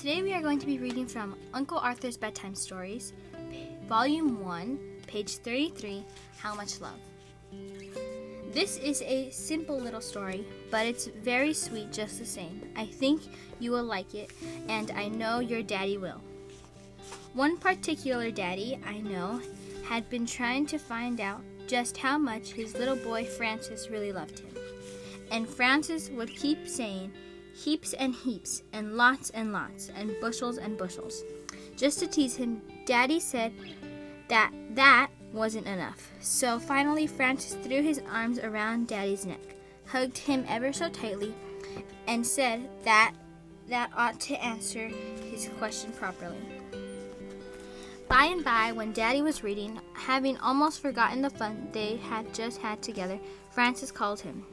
Today we are going to be reading from Uncle Arthur's Bedtime Stories, Volume 1, page 33, How Much Love. This is a simple little story, but it's very sweet just the same. I think you will like it, and I know your daddy will. One particular daddy I know had been trying to find out just how much his little boy Francis really loved him. And Francis would keep saying, heaps and heaps, and lots, and bushels, just to tease him. Daddy said that wasn't enough. So finally Francis threw his arms around Daddy's neck, hugged him ever so tightly, and said that ought to answer his question properly. By and by, when Daddy was reading, having almost forgotten the fun they had just had together, Francis called him.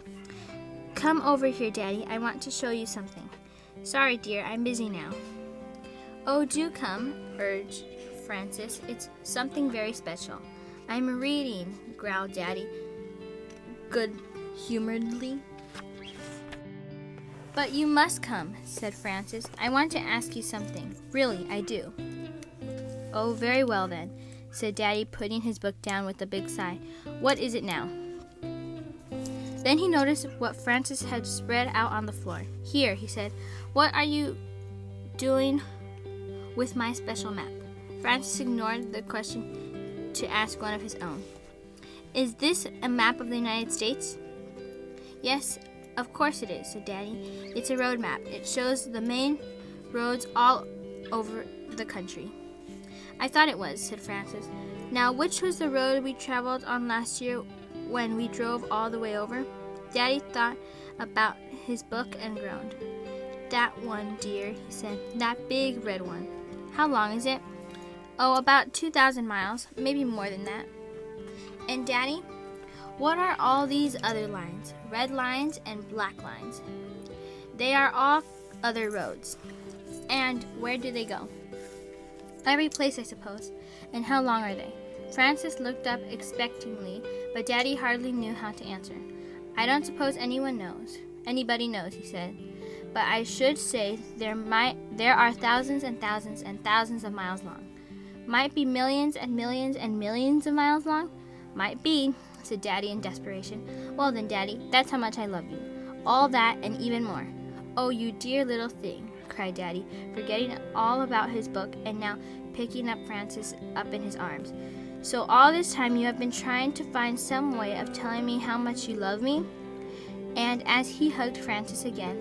"Come over here, Daddy. I want to show you something." "Sorry, dear, I'm busy now." "Oh, do come," urged Francis. "It's something very special." "I'm reading," growled Daddy good-humoredly. "But you must come," said Francis. "I want to ask you something. Really, I do." "Oh, very well then," said Daddy, putting his book down with a big sigh. "What is it now?" Then he noticed what Francis had spread out on the floor. "Here," he said. "What are you doing with my special map?" Francis ignored the question to ask one of his own. "Is this a map of the United States?" "Yes, of course it is," said Daddy. "It's a road map. It shows the main roads all over the country." "I thought it was," said Francis. "Now, which was the road we traveled on last year when we drove all the way over?" Daddy thought about his book and groaned. "That one, dear," he said. "That big red one." "How long is it?" "Oh, about 2,000 miles, maybe more than that." "And Daddy, what are all these other lines, red lines and black lines?" "They are all other roads." "And where do they go?" "Every place, I suppose." "And how long are they?" Francis looked up expectingly, but Daddy hardly knew how to answer. "I don't suppose anybody knows," he said. "But I should say there are thousands and thousands and thousands of miles long." "Might be millions and millions and millions of miles long?" "Might be," said Daddy in desperation. "Well then, Daddy, that's how much I love you. All that and even more." "Oh, you dear little thing," cried Daddy, forgetting all about his book and now picking up Francis up in his arms. "So all this time you have been trying to find some way of telling me how much you love me?" And as he hugged Francis again,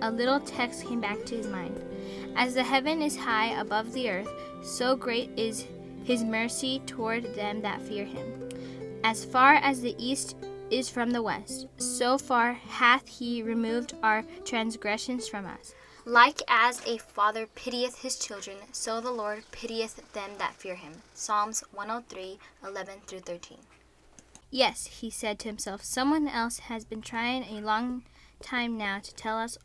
a little text came back to his mind. "As the heaven is high above the earth, so great is his mercy toward them that fear him. As far as the east is from the west, so far hath he removed our transgressions from us. Like as a father pitieth his children, so the Lord pitieth them that fear him." Psalms 103:11-13. "Yes," he said to himself, "someone else has been trying a long time now to tell us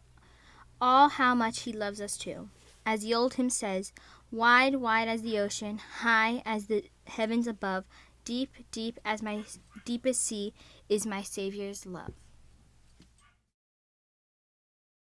all how much he loves us too. As the old hymn says, 'Wide, wide as the ocean, high as the heavens above, deep, deep as my deepest sea is my Savior's love.'"